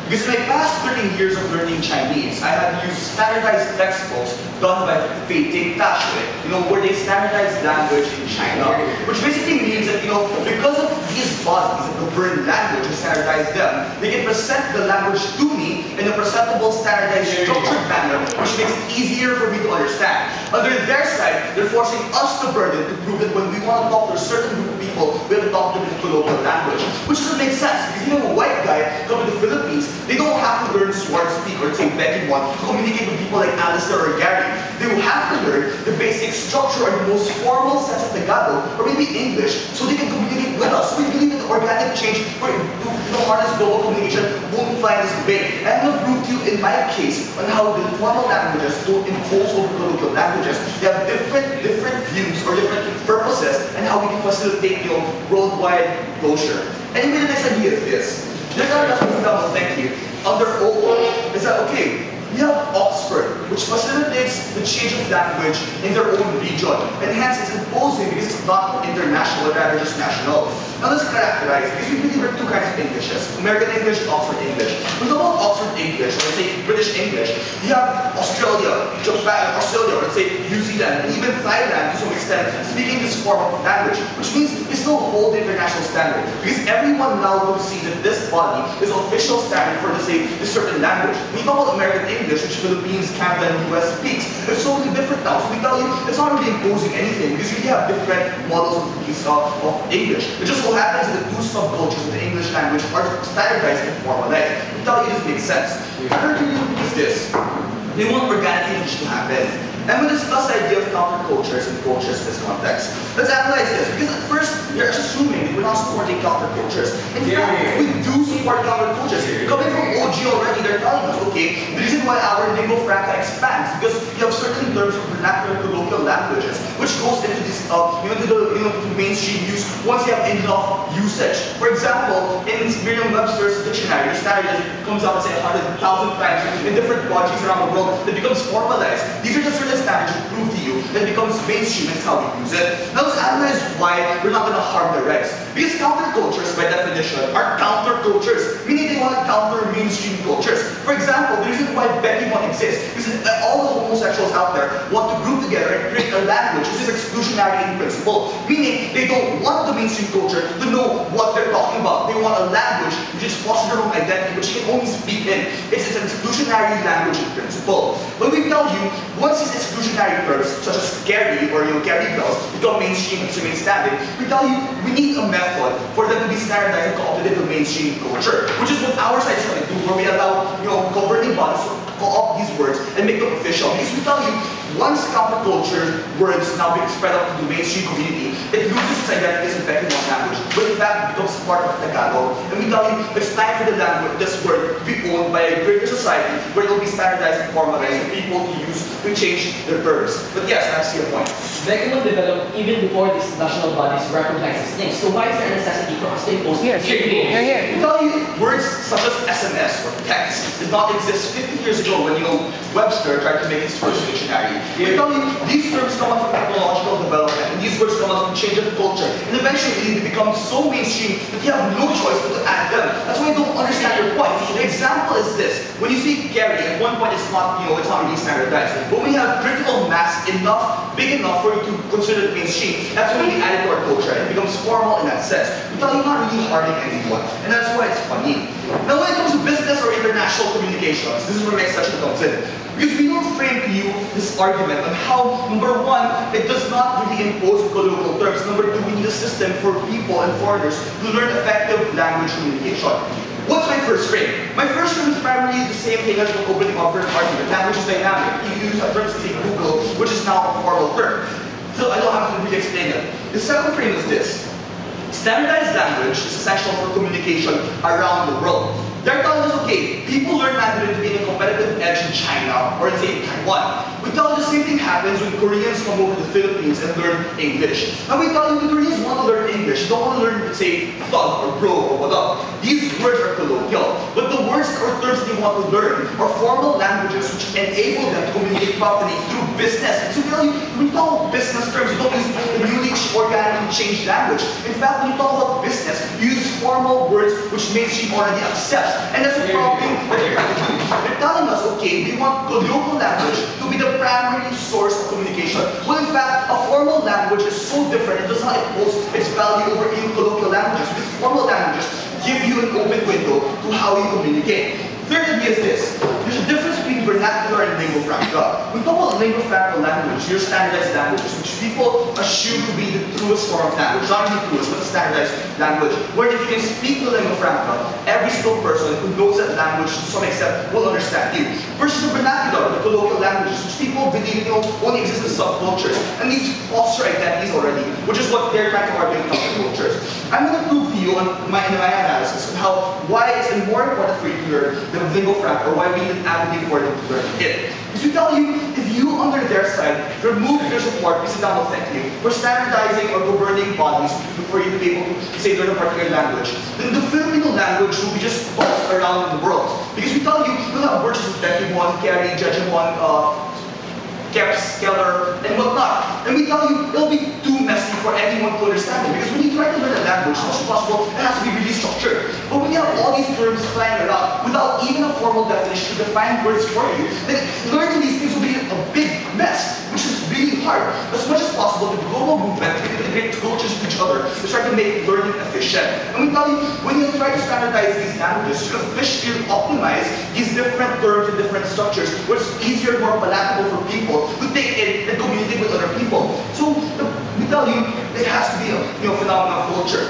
Because in my past 13 years of learning Chinese, I had used standardized textbooks done by Fei where they standardize language in China, which basically means that, because of these bodies that govern language and standardize them, they can present the language to me in a presentable, standardized, structured manner, which makes it easier for me to understand. Under their side, they're forcing us the burden to prove that when we want to talk to a certain group of people, we have to talk to them in colloquial language, which doesn't make sense, because even a white guy coming to the Philippines, they don't have to learn sword speak or say Becky one to communicate with people like Alistair or Gary. They will have to learn the basic structure or the most formal sense of Tagalog or maybe English so they can communicate with us. So we believe that the organic change for harness global communication won't fly in this debate. And I'm going to prove to you in my case on how the formal languages don't impose over colloquial languages. They have different views or different purposes and how we can facilitate worldwide closure. Anyway, the next idea is this. They're going to thank you. Under OO is that okay? We have Oxford, which facilitates the change of language in their own region, and hence it's imposing because it's not international, but rather just national. Now let's characterize, because we believe there are two kinds of Englishes, American English, Oxford English. When we talk about Oxford English, or let's say British English, you have Australia, Japan, or let's say New Zealand, and even Thailand to some extent, speaking this form of language, which means they still hold the international standard, because everyone now will see that this body is official standard for, let's say, this certain language. When you talk about American English, which Philippines, Canada, and US speaks, it's totally different now. So we tell you, it's not really imposing anything, because you have different models of English. It just so happens that the two subcultures of the English language are standardized and formalized. We tell you this makes sense. Another thing is this. They want organic English to happen. And we discuss the idea of countercultures and cultures in this context. Let's analyze this, because at first, you're assuming that we're not supporting countercultures. In fact, we do support countercultures. Coming from OG already, they're telling us, okay, the reason why our lingua franca expands, because you have certain terms of vernacular colloquial languages, which goes into this, to mainstream use once you have enough usage. For example, in Merriam-Webster's dictionary, the standard comes out, say, 100,000 times in different projects around the world, that becomes formalized. These are just certain standards to prove to you that it becomes mainstream and how we use it. Now let's analyze why we're not going to harm the regs. Because countercultures, by definition, are countercultures, meaning they want to counter mainstream cultures. For example, the reason why Becky One exists is that all the homosexuals out there want to group together and create a language which is exclusionary in principle, meaning they don't want the mainstream culture to know what they're talking about. They want a language which is foster their own identity, which you can only speak in. It's an exclusionary language in principle. But we tell you, once these exclusionary terms, such as Gary or Gary bells, become mainstream and remain standing, we tell you we need a method for them to be standardized and co-opted into mainstream culture, which is what our side is trying to do, where we allow governing bodies to co-opt these words and make them official. Because we tell you, once counterculture words now being spread out to the mainstream community, it loses its identity as a Becky One language, but in fact becomes part of Tagalog. And we tell you, it's time for the language, this word, to be owned by a greater society where it will be standardized and formalized for people to use to change their terms. But yes, I see a point. Becky One developed even before these national bodies recognized these things. So why is there a necessity for us to impose Here. We tell you, words such as SMS or text did not exist 50 years ago when Webster tried to make his first dictionary. We tell you, these terms come out from technological development, and these words come out from change of culture, and eventually they become so mainstream that you have no choice but to add them. That's why I don't understand your point. The example is this: when you see Gary, at one point it's not really standardized, but when you have critical mass big enough for you to consider it mainstream, that's when we add it to our culture, and it becomes formal in that sense. We tell you, not really harming anyone, and that's why it's funny. Now, when it comes to business or international communications, this is where my section comes in. Because we don't frame to you this argument on how, number one, it does not really impose colloquial terms. Number two, we need a system for people and foreigners to learn effective language communication. What's my first frame? My first frame is primarily the same thing as the opening of our argument. Language is dynamic. You use a term to say Google, which is now a formal term. So I don't have to really explain it. The second frame is this. Standardized language is essential for communication around the world. They're telling us, okay, people learn Mandarin to gain a competitive edge in China or in, say, Taiwan. We tell you the same thing happens when Koreans come over to the Philippines and learn English. Now we tell you the Koreans want to learn English. They don't want to learn, say, thug or bro or what up. These words are colloquial. But the words or terms they want to learn are formal languages which enable them to communicate properly through business. So really, when you talk about business terms, you don't use the newly organically changed language. In fact, when you talk about business, you use formal words which mainstream already accepts. And that's a problem that they're trying to do. They're telling us, okay, we want the local language to be the primary source of communication. Well, in fact, a formal language is so different. It does not impose its value over colloquial languages. Because formal languages give you an open window to how you communicate. Third idea is this. There's a difference between vernacular and lingua franca. When we talk about lingua franca language, your standardized languages, which people assume to be the truest form of language. Not only truest, but standardized language. Where if you can speak the lingua franca, every single person who knows that language to some extent will understand you. Versus the vernacular, the colloquial languages, which people believe only exist in subcultures. And these foster identities already, which is what they're trying to argue in cultures. I'm going to prove to you in my analysis of why it's more important for you to learn the lingua franca, or why we need an advocate for them to learn it. Because we tell you, if you, under their side, remove their support, we sit down and thank you, for standardizing or governing bodies for you to be able to say learn a particular language, then the Filipino language will be just tossed around in the world. Because we tell you, we'll have words like Bekimon, Carry, Jejimon, Keps, Keller, and whatnot. And we tell you, it'll be too messy for anyone to understand it. Because when you try to learn a language, as much as possible, it has to be really structured. But when you have all these terms flying around without even a formal definition to define words for you, then learning these things will be a big mess, which is really hard. As much as possible, the global movement to integrate cultures with each other is trying to make learning efficient. And we tell you, when you try to standardize these languages, you officially optimize these different terms and different structures, where it's easier, more palatable for people to take it and communicate with other people. So we tell you, it has to be a phenomenon of culture.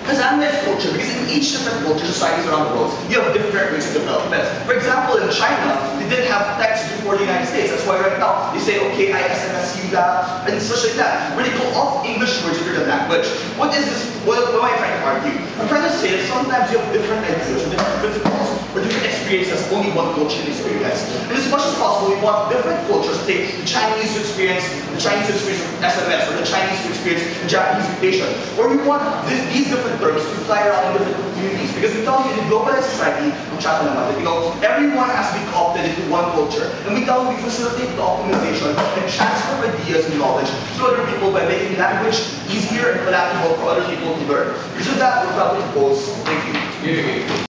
Because analyze culture, because in each different culture, societies around the world, you have different ways of development. For example, in China, they didn't have text before the United States. That's why right now they say, okay, I SMS you that, and such like that. Where they go off English words into the language. What is this? What am I trying to argue? I'm trying to say that sometimes you have different ideas, or different principles, or different experiences, only one culture experience. And as much as possible, we want different cultures to take the Chinese to experience SMS, or the Chinese to experience the Japanese mutation. Or we want these different terms to fly around in different communities. Because we tell you in a globalized society, everyone has to be co-opted into one culture. And we tell you we facilitate the optimization and transfer of ideas and knowledge to other people by making language easier and palatable for other people to learn. Because of that, we're proud to propose. Thank you.